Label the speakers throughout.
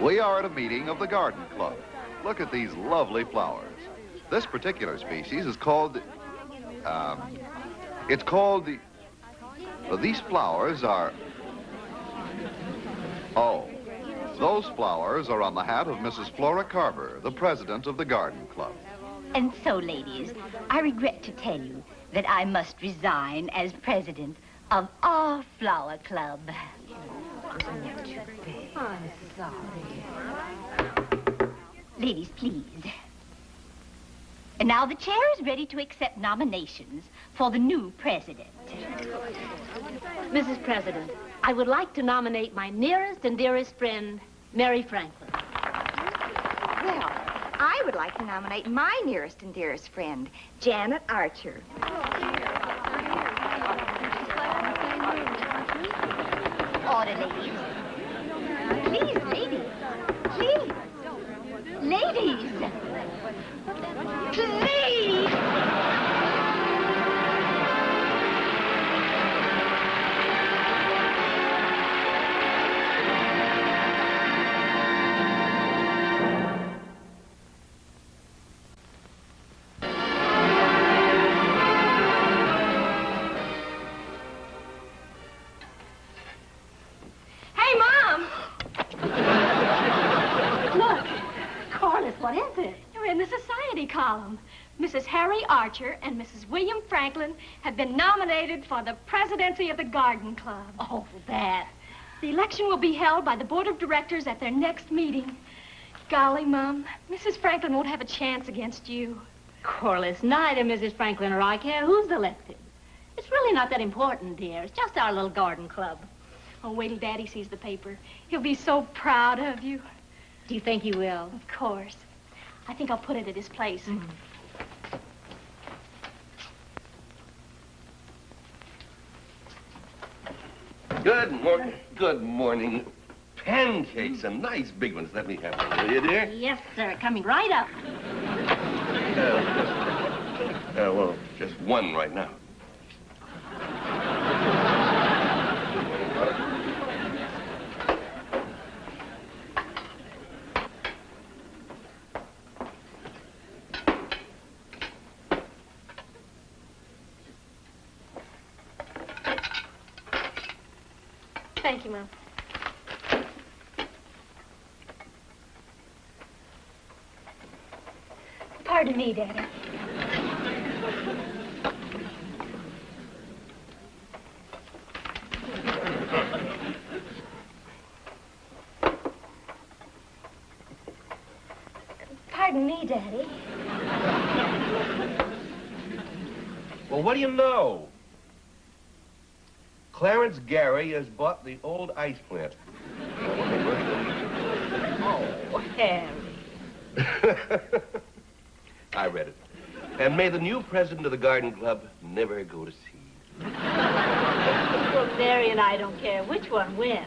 Speaker 1: We are at a meeting of the Garden Club. Look at these lovely flowers. This particular species is called, these flowers are, oh, those flowers are on the hat of Mrs. Flora Carver, the president of the Garden Club.
Speaker 2: And so, ladies, I regret to tell you that I must resign as president of our flower club.
Speaker 3: I'm sorry.
Speaker 2: Ladies, please. And now the chair is ready to accept nominations for the new president.
Speaker 3: Mrs. President, I would like to nominate my nearest and dearest friend, Mary Franklin.
Speaker 4: Well, I would like to nominate my nearest and dearest friend, Janet Archer.
Speaker 2: Order, ladies. Please, ladies. Please. Ladies. Please.
Speaker 3: Hey, Mom! Look, Corliss, what is it?
Speaker 5: You're in the society column. Mrs. Harry Archer and Mrs. William Franklin have been nominated for the presidency of the Garden Club.
Speaker 3: Oh, that.
Speaker 5: The election will be held by the board of directors at their next meeting. Golly, Mom, Mrs. Franklin won't have a chance against you.
Speaker 3: Corliss, neither Mrs. Franklin or I care who's elected. It's really not that important, dear. It's just our little garden club.
Speaker 5: Oh, wait till Daddy sees the paper. He'll be so proud of you.
Speaker 3: Do you think he will?
Speaker 5: Of course. I think I'll put it at his place.
Speaker 6: Good morning. Good morning. Pancakes, some nice big ones. Let me have one, will you, dear?
Speaker 3: Yes, sir. Coming right up.
Speaker 6: Well, just one right now.
Speaker 5: Thank you, Mom. Pardon me, Daddy. Pardon me, Daddy.
Speaker 6: Well, what do you know? Clarence Gary has bought the old ice plant.
Speaker 3: Oh, Harry.
Speaker 6: I read it. And may the new president of the Garden Club never go to sea.
Speaker 3: Well, Mary and I don't care which one wins.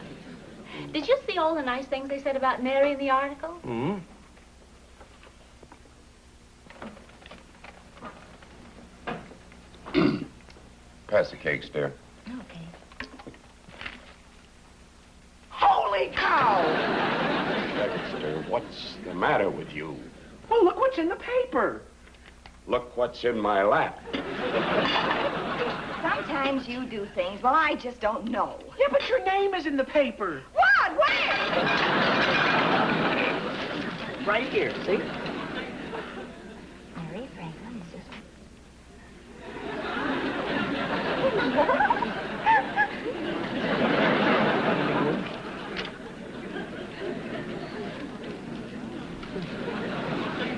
Speaker 3: Did you see all the nice things they said about Mary in the article?
Speaker 6: Mm-hmm. Pass the cakes, dear.
Speaker 2: Okay.
Speaker 7: Holy cow!
Speaker 8: Dexter, what's the matter with you?
Speaker 7: Well, look what's in the paper.
Speaker 8: Look what's in my lap.
Speaker 4: Sometimes you do things, well, I just don't know.
Speaker 7: Yeah, but your name is in the paper.
Speaker 4: What? Where?
Speaker 7: Right here, see?
Speaker 2: Mary Franklin, is this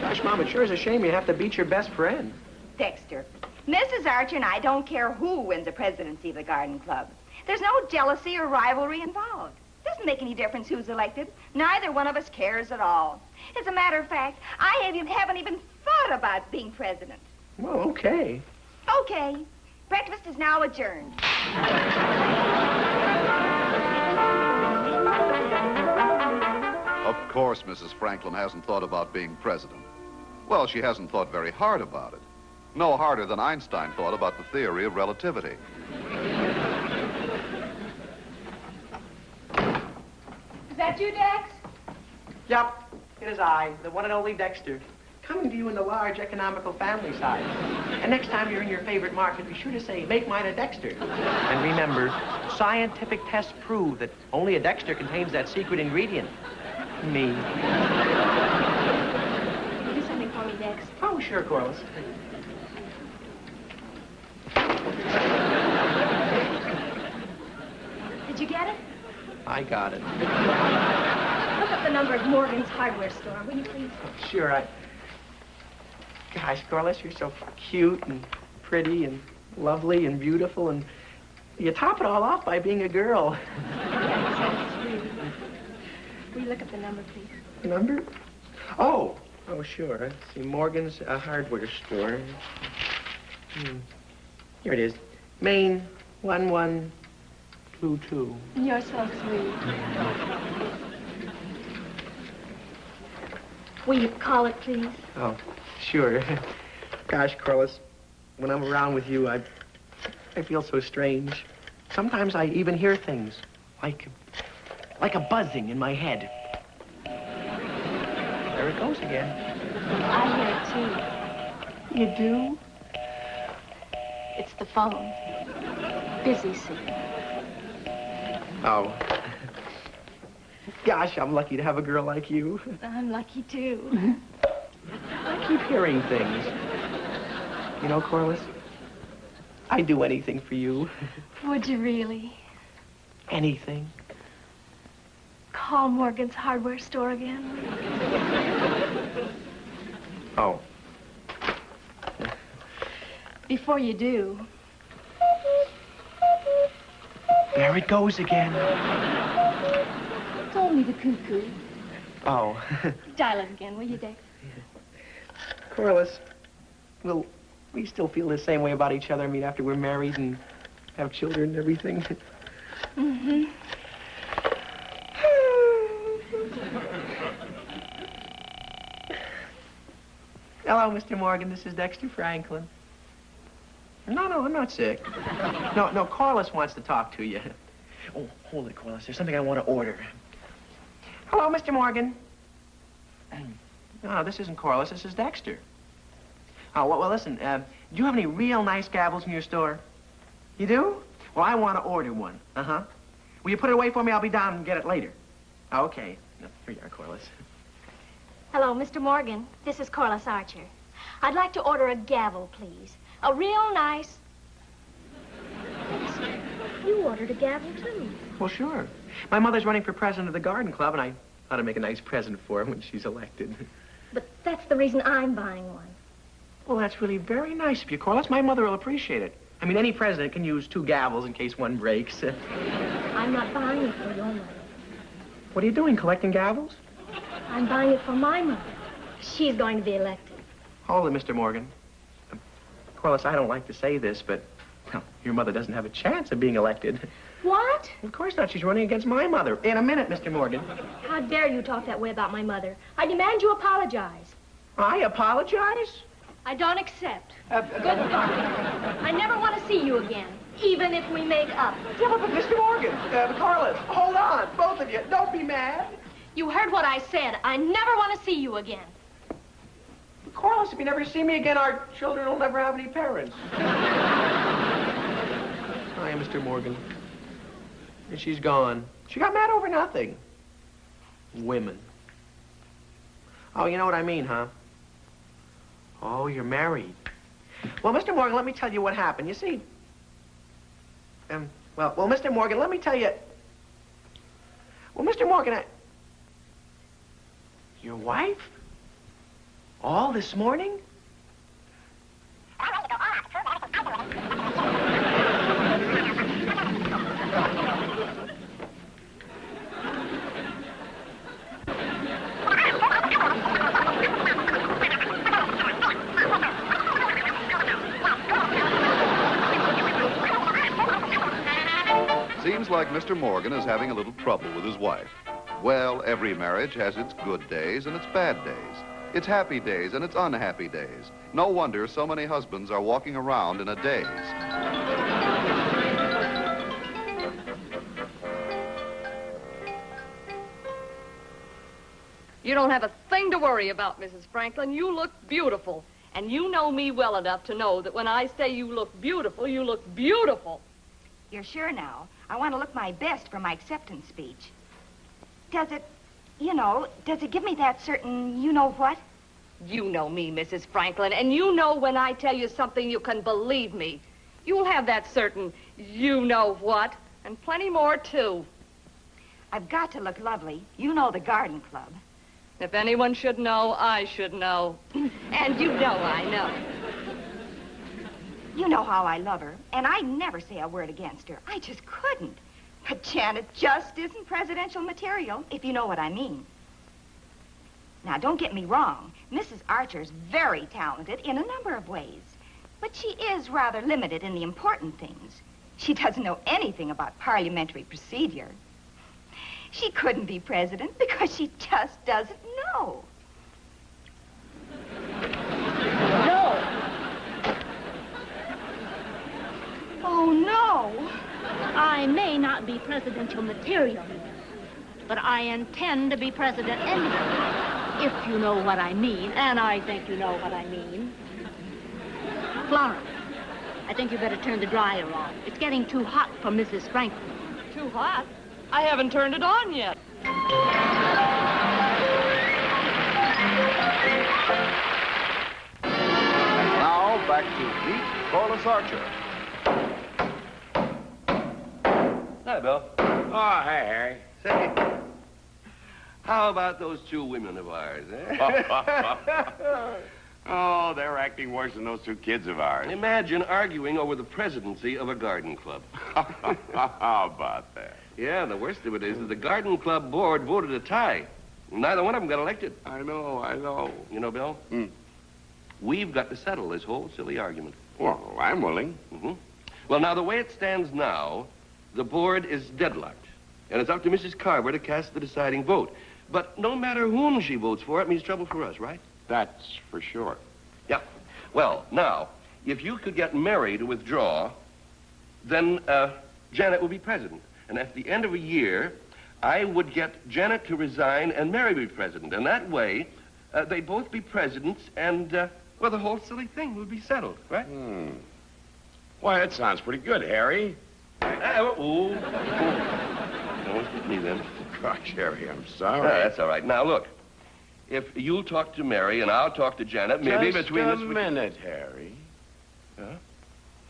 Speaker 7: Gosh, Mom, it sure is a shame you have to beat your best friend.
Speaker 4: Dexter, Mrs. Archer and I don't care who wins the presidency of the Garden Club. There's no jealousy or rivalry involved. It doesn't make any difference who's elected. Neither one of us cares at all. As a matter of fact, I haven't even thought about being president.
Speaker 7: Well, okay.
Speaker 4: Okay. Breakfast is now adjourned.
Speaker 1: Of course, Mrs. Franklin hasn't thought about being president. Well, she hasn't thought very hard about it. No harder than Einstein thought about the theory of relativity.
Speaker 5: Is that you, Dex?
Speaker 7: Yup, it is I, the one and only Dexter, coming to you in the large economical family size. And next time you're in your favorite market, be sure to say, make mine a Dexter. And remember, scientific tests prove that only a Dexter contains that secret ingredient. Me.
Speaker 5: Do something for me, Dex.
Speaker 7: Oh, sure, Corliss.
Speaker 5: Did you get it?
Speaker 7: I got it.
Speaker 5: Look up the number at Morgan's hardware store, will you please?
Speaker 7: Sure, Gosh, Corliss, you're so cute and pretty and lovely and beautiful, and you top it all off by being a girl.
Speaker 5: Will you look up the number, please?
Speaker 7: Number? Oh, sure. Let's see, Morgan's hardware store. Here it is. Maine 1122.
Speaker 5: You're so sweet. Will you call it, please?
Speaker 7: Oh, sure. Gosh, Corliss, when I'm around with you, I feel so strange. Sometimes I even hear things, like a buzzing in my head. There it goes again.
Speaker 5: I hear it, too.
Speaker 7: You do?
Speaker 5: It's the phone. Busy, see.
Speaker 7: Oh. Gosh, I'm lucky to have a girl like you.
Speaker 5: I'm lucky, too.
Speaker 7: I keep hearing things. You know, Corliss, I'd do anything for you.
Speaker 5: Would you really?
Speaker 7: Anything.
Speaker 5: Call Morgan's hardware store again?
Speaker 7: Oh.
Speaker 5: Before you do.
Speaker 7: There it goes again.
Speaker 5: It's only the cuckoo.
Speaker 7: Oh.
Speaker 5: Dial it again, will you, Dex?
Speaker 7: Corliss, will we still feel the same way about each other, I mean, after we're married and have children and everything?
Speaker 5: Mm-hmm.
Speaker 7: Hello, Mr. Morgan. This is Dexter Franklin. No, I'm not sick. No, Corliss wants to talk to you. Oh, hold it, Corliss. There's something I want to order. Hello, Mr. Morgan. No, this isn't Corliss. This is Dexter. Oh, well, listen. Do you have any real nice gavels in your store? You do? Well, I want to order one. Uh-huh. Will you put it away for me? I'll be down and get it later. Okay. No, here you are, Corliss.
Speaker 5: Hello, Mr. Morgan. This is Corliss Archer. I'd like to order a gavel, please. A real nice... Dexter, you ordered a gavel, too.
Speaker 7: Well, sure. My mother's running for president of the garden club, and I ought to make a nice present for her when she's elected.
Speaker 5: But that's the reason I'm buying one.
Speaker 7: Well, that's really very nice of you, Corliss. My mother will appreciate it. I mean, any president can use 2 gavels in case one breaks.
Speaker 5: I'm not buying it for your mother.
Speaker 7: What are you doing, collecting gavels?
Speaker 5: I'm buying it for my mother. She's going to be elected.
Speaker 7: Hold it, Mr. Morgan. Corliss, I don't like to say this, but well, your mother doesn't have a chance of being elected.
Speaker 5: What?
Speaker 7: Of course not. She's running against my mother. In a minute, Mr. Morgan.
Speaker 5: How dare you talk that way about my mother? I demand you apologize.
Speaker 7: I apologize?
Speaker 5: I don't accept. Goodbye. I never want to see you again, even if we make up.
Speaker 7: Yeah, but Mr. Morgan, Corliss, hold on, both of you. Don't be mad.
Speaker 5: You heard what I said. I never want to see you again.
Speaker 7: Corliss, if you never see me again, our children will never have any parents. Hi, Mr. Morgan. And she's gone. She got mad over nothing. Women. Oh, you know what I mean, huh? Oh, you're married. Well, Mr. Morgan, let me tell you what happened. You see, well, Mr. Morgan, let me tell you. Well, Mr. Morgan, your wife? All this morning?
Speaker 1: Seems like Mr. Morgan is having a little trouble with his wife. Well, every marriage has its good days and its bad days. Its happy days and its unhappy days. No wonder so many husbands are walking around in a daze.
Speaker 9: You don't have a thing to worry about, Mrs. Franklin. You look beautiful. And you know me well enough to know that when I say you look beautiful, you look beautiful.
Speaker 4: You're sure now? I want to look my best for my acceptance speech. Does it give me that certain you-know-what?
Speaker 9: You know me, Mrs. Franklin, and you know when I tell you something, you can believe me. You'll have that certain you-know-what, and plenty more, too.
Speaker 4: I've got to look lovely. You know the garden club.
Speaker 9: If anyone should know, I should know. And you know I know.
Speaker 4: You know how I love her, and I never say a word against her. I just couldn't. But Janet just isn't presidential material, if you know what I mean. Now, don't get me wrong. Mrs. Archer's very talented in a number of ways. But she is rather limited in the important things. She doesn't know anything about parliamentary procedure. She couldn't be president because she just doesn't know.
Speaker 3: No.
Speaker 4: Oh, no.
Speaker 3: I may not be presidential material, but I intend to be president anyway, if you know what I mean, and I think you know what I mean. Flora, I think you better turn the dryer on. It's getting too hot for Mrs. Franklin.
Speaker 9: Too hot? I haven't turned it on yet.
Speaker 1: And now, back to meet Corliss Archer.
Speaker 6: Hi, Bill.
Speaker 8: Oh, hey, Harry.
Speaker 6: Say, how about those two women of ours, eh?
Speaker 8: Oh, they're acting worse than those two kids of ours.
Speaker 6: Imagine arguing over the presidency of a garden club.
Speaker 8: How about that?
Speaker 6: Yeah, the worst of it is that the garden club board voted a tie. Neither one of them got elected.
Speaker 8: I know.
Speaker 6: You know, Bill, we've got to settle this whole silly argument.
Speaker 8: Well, I'm willing.
Speaker 6: Well, now, the way it stands now, the board is deadlocked. And it's up to Mrs. Carver to cast the deciding vote. But no matter whom she votes for, it means trouble for us, right?
Speaker 8: That's for sure.
Speaker 6: Yeah. Well, now, if you could get Mary to withdraw, then Janet will be president. And at the end of a year, I would get Janet to resign and Mary be president. And that way, they'd both be presidents and, well, the whole silly thing would be settled, right?
Speaker 8: Why, that sounds pretty good, Harry.
Speaker 6: Oh. Don't with me then.
Speaker 8: Gosh, Harry, I'm sorry.
Speaker 6: That's all right. Now, look. If you'll talk to Mary and I'll talk to Janet, maybe between us...
Speaker 8: Just a minute, Harry.
Speaker 6: Huh?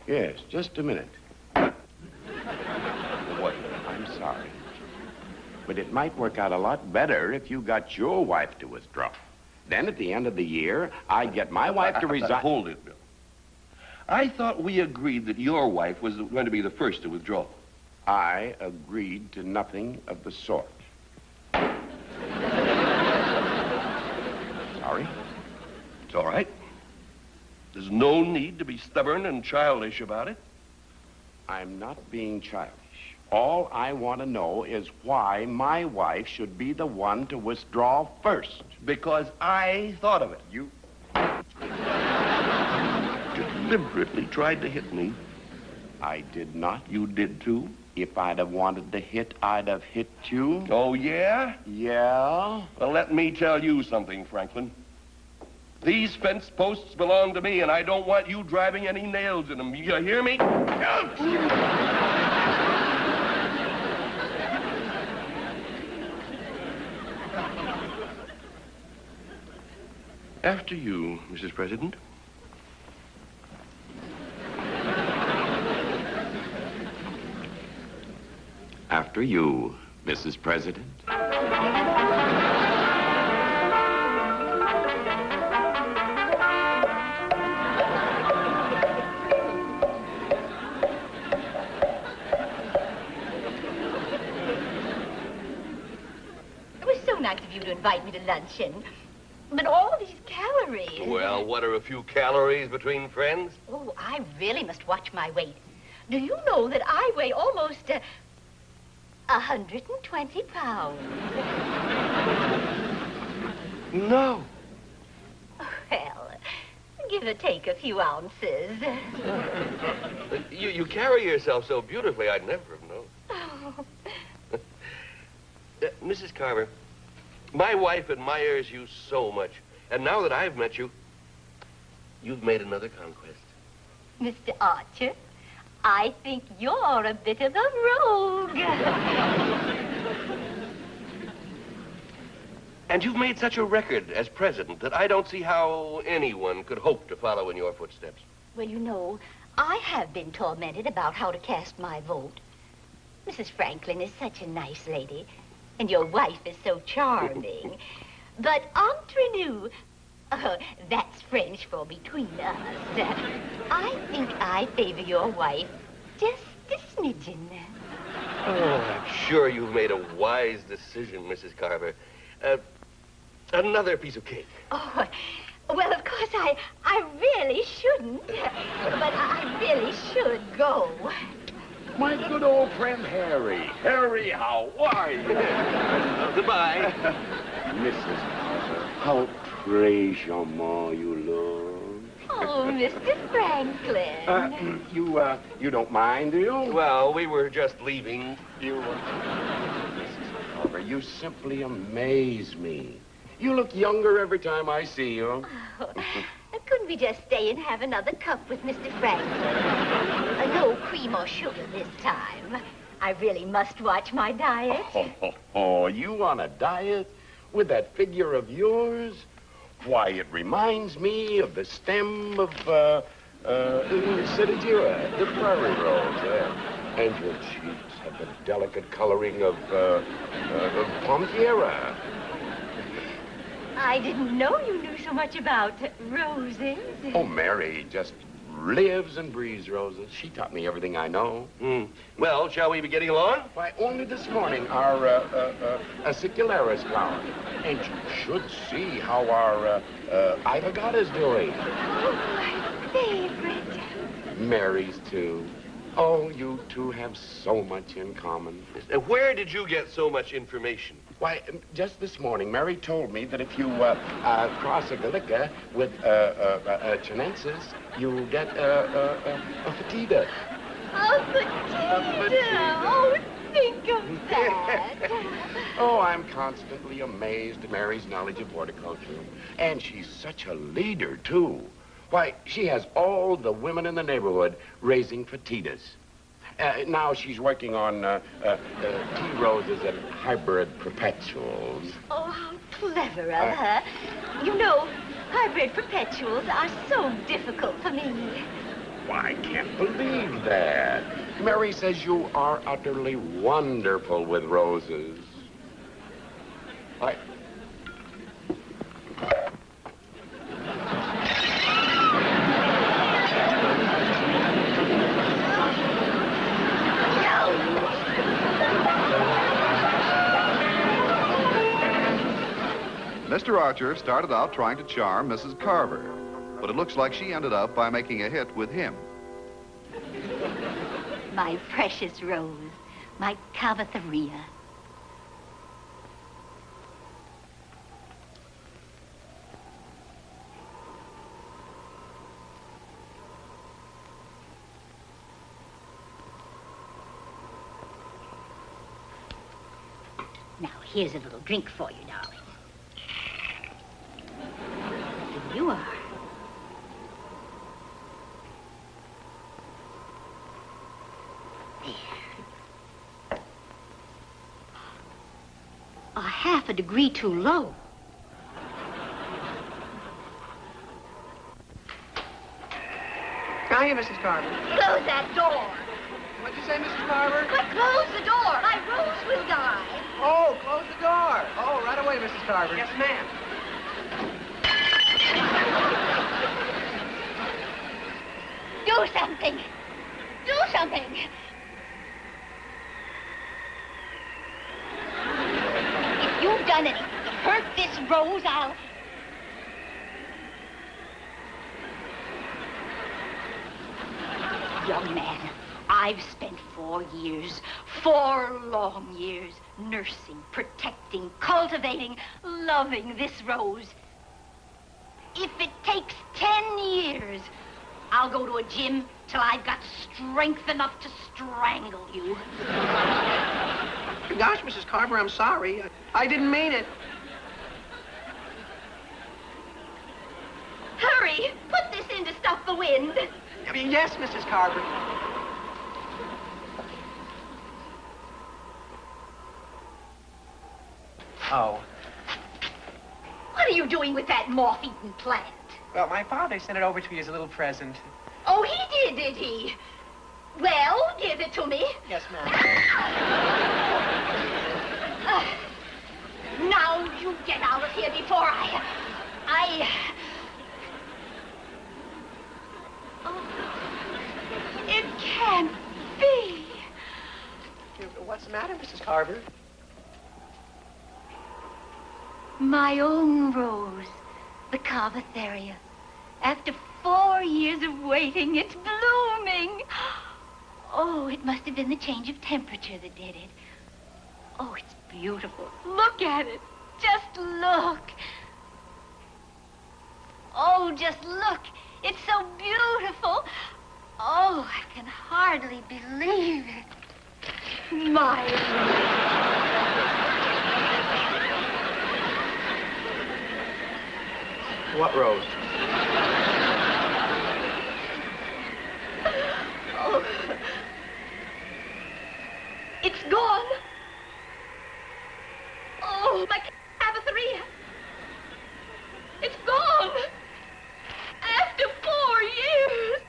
Speaker 8: Yes, just a minute.
Speaker 6: What?
Speaker 8: I'm sorry. But it might work out a lot better if you got your wife to withdraw. Then at the end of the year, I'd get my wife to resign...
Speaker 6: Hold it, Bill. I thought we agreed that your wife was going to be the first to withdraw.
Speaker 8: I agreed to nothing of the sort. Sorry?
Speaker 6: It's all right. There's no need to be stubborn and childish about it.
Speaker 8: I'm not being childish. All I want to know is why my wife should be the one to withdraw first.
Speaker 6: Because I thought of it.
Speaker 8: You...
Speaker 6: Deliberately tried to hit me.
Speaker 8: I did not.
Speaker 6: You did, too?
Speaker 8: If I'd have wanted to hit, I'd have hit you.
Speaker 6: Oh, yeah?
Speaker 8: Yeah?
Speaker 6: Well, let me tell you something, Franklin. These fence posts belong to me, and I don't want you driving any nails in them. You hear me? After you, Mrs. President.
Speaker 8: After you, Mrs. President.
Speaker 2: It was so nice of you to invite me to luncheon. But all these calories.
Speaker 6: Well, what are a few calories between friends?
Speaker 2: Oh, I really must watch my weight. Do you know that I weigh almost 120 pounds?
Speaker 6: No.
Speaker 2: Well, give or take a few ounces.
Speaker 6: You carry yourself so beautifully, I'd never have known.
Speaker 2: Oh.
Speaker 6: Mrs. Carver, My wife admires you so much. And now that I've met you, you've made another conquest.
Speaker 2: Mr. Archer, I think you're a bit of a rogue.
Speaker 6: And you've made such a record as president that I don't see how anyone could hope to follow in your footsteps.
Speaker 2: Well, you know, I have been tormented about how to cast my vote. Mrs. Franklin is such a nice lady, and your wife is so charming. But entre nous, that's French for between us. I think I favor your wife just a smidgen.
Speaker 6: Oh, I'm sure you've made a wise decision, Mrs. Carver. Another piece of cake.
Speaker 2: Oh, well, of course, I really shouldn't. But I really should go.
Speaker 8: My good old friend Harry. Harry, how are you?
Speaker 6: Goodbye.
Speaker 8: Mrs. Carver, how très charmant you look.
Speaker 2: Oh, Mr. Franklin.
Speaker 8: You don't mind, do you?
Speaker 6: Well, we were just leaving.
Speaker 8: Mrs. Carver, you simply amaze me. You look younger every time I see you.
Speaker 2: Oh, couldn't we just stay and have another cup with Mr. Franklin? No cream or sugar this time. I really must watch my diet.
Speaker 8: Oh, you on a diet with that figure of yours? Why, it reminds me of the stem of, Sitcom, the prairie rose. And your cheeks have the delicate coloring of Pomquiera.
Speaker 2: I didn't know you knew so much about roses.
Speaker 8: Oh, Mary just lives and breathes roses. She taught me everything I know.
Speaker 6: Well, shall we be getting along?
Speaker 8: Why, only this morning, our acicularis flower. And you should see how our Ivagata's doing.
Speaker 2: Oh, my favorite.
Speaker 8: Mary's, too. Oh, you two have so much in common.
Speaker 6: And where did you get so much information?
Speaker 8: Why, just this morning, Mary told me that if you cross a Gallica with Chinensis, you'll get a Fatida.
Speaker 2: A Fatida. Oh, think of that.
Speaker 8: Oh, I'm constantly amazed at Mary's knowledge of horticulture. And she's such a leader, too. Why, she has all the women in the neighborhood raising Fatidas. Now she's working on tea roses and hybrid perpetuals.
Speaker 2: Oh, how clever of her. You know, hybrid perpetuals are so difficult for me.
Speaker 8: Why, I can't believe that. Mary says you are utterly wonderful with roses.
Speaker 1: Mr. Archer started out trying to charm Mrs. Carver, but it looks like she ended up by making a hit with him.
Speaker 2: My precious rose, my cavatheria. Now, here's a little drink for you, darling. Here you are. There. A half a degree too low.
Speaker 7: Hiya, Mrs. Carver.
Speaker 2: Close that door.
Speaker 7: What'd you say, Mrs. Carver?
Speaker 2: But close the door. My rose will die.
Speaker 7: Oh, close the door. Oh, right away, Mrs. Carver. Yes, ma'am.
Speaker 2: Do something. Do something. If you've done anything to hurt this rose, I'll... Young man, I've spent 4 years, 4 long years, nursing, protecting, cultivating, loving this rose. If it takes 10 years, I'll go to a gym till I've got strength enough to strangle you.
Speaker 7: Gosh, Mrs. Carver, I'm sorry. I didn't mean it.
Speaker 2: wind.
Speaker 7: I mean, yes, Mrs. Carver. Oh.
Speaker 2: What are you doing with that moth-eaten plant?
Speaker 7: Well, my father sent it over to me as a little present.
Speaker 2: Oh, he did he? Well, give it to me.
Speaker 7: Yes, ma'am.
Speaker 2: Now you get out of here before I... Oh, it can't be.
Speaker 7: What's the matter, Mrs. Carver?
Speaker 2: My own Rose, the Carvatheria. After 4 years of waiting, it's blooming. Oh, it must have been the change of temperature that did it. Oh, it's beautiful. Look at it. Just look. Oh, just look. It's so beautiful. Oh, I can hardly believe it. My
Speaker 7: What rose?
Speaker 2: Oh. It's gone. Oh, my Carvatheria. It's gone. After 4 years.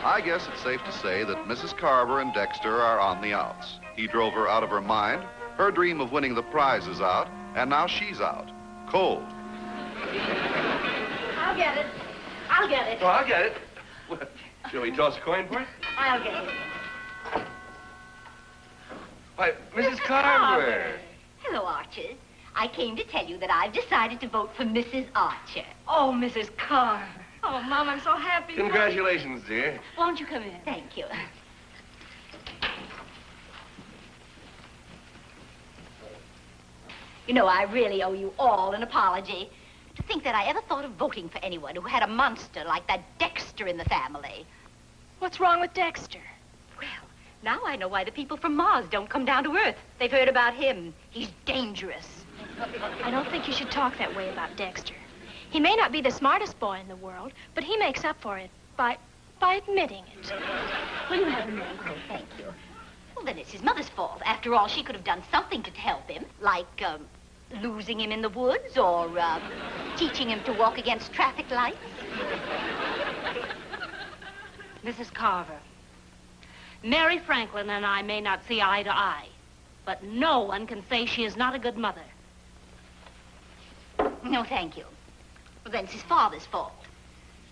Speaker 1: I guess it's safe to say that Mrs. Carver and Dexter are on the outs. He drove her out of her mind, her dream of winning the prize is out, and now she's out. Cold.
Speaker 2: I'll get it. I'll get it.
Speaker 6: Oh, I'll get it. What, shall we toss a coin for it?
Speaker 2: I'll get it.
Speaker 6: Why, Mrs. Carver.
Speaker 2: Hello, Archers. I came to tell you that I've decided to vote for Mrs. Archer.
Speaker 9: Oh, Mrs. Carver. Oh, Mom, I'm so happy.
Speaker 6: Congratulations, dear.
Speaker 3: Won't you come in?
Speaker 2: Thank you. You know, I really owe you all an apology. To think that I ever thought of voting for anyone who had a monster like that Dexter in the family.
Speaker 5: What's wrong with Dexter?
Speaker 2: Well, now I know why the people from Mars don't come down to Earth. They've heard about him. He's dangerous.
Speaker 5: I don't think you should talk that way about Dexter. He may not be the smartest boy in the world, but he makes up for it by admitting it.
Speaker 2: Will you have a milk? Oh, thank you. Well, then it's his mother's fault. After all, she could have done something to help him, like, losing him in the woods or, teaching him to walk against traffic lights.
Speaker 3: Mrs. Carver, Mary Franklin and I may not see eye to eye, but no one can say she is not a good mother.
Speaker 2: No, thank you. Well, then it's his father's fault.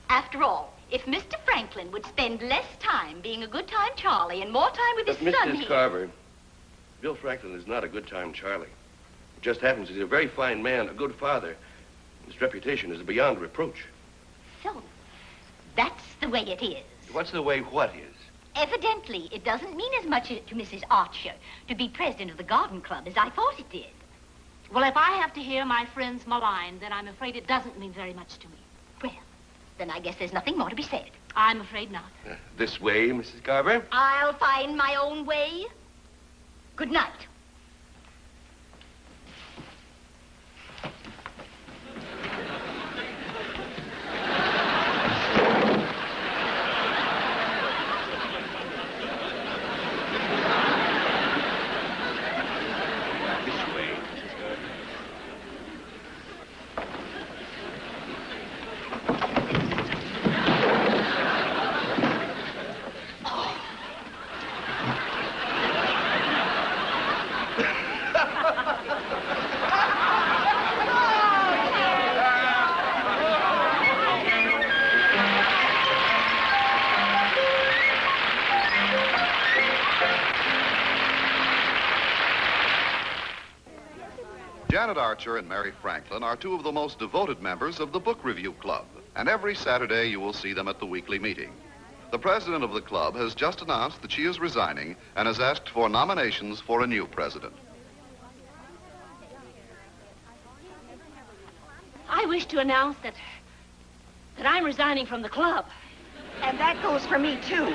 Speaker 2: After all, if Mr. Franklin would spend less time being a good-time Charlie and more time with his son,
Speaker 6: Mrs. Carver, Bill Franklin is not a good-time Charlie. It just happens he's a very fine man, a good father. His reputation is beyond reproach.
Speaker 2: So, that's the way it is.
Speaker 6: What's the way what is?
Speaker 2: Evidently, it doesn't mean as much to Mrs. Archer to be president of the garden club as I thought it did.
Speaker 3: Well, if I have to hear my friends maligned, then I'm afraid it doesn't mean very much to me.
Speaker 2: Well, then I guess there's nothing more to be said.
Speaker 3: I'm afraid not.
Speaker 6: This way, Mrs. Carver?
Speaker 2: I'll find my own way. Good night.
Speaker 1: Janet Archer and Mary Franklin are two of the most devoted members of the Book Review Club, and every Saturday you will see them at the weekly meeting. The president of the club has just announced that she is resigning and has asked for nominations for a new president.
Speaker 3: I wish to announce that I'm resigning from the club.
Speaker 4: And that goes for me, too.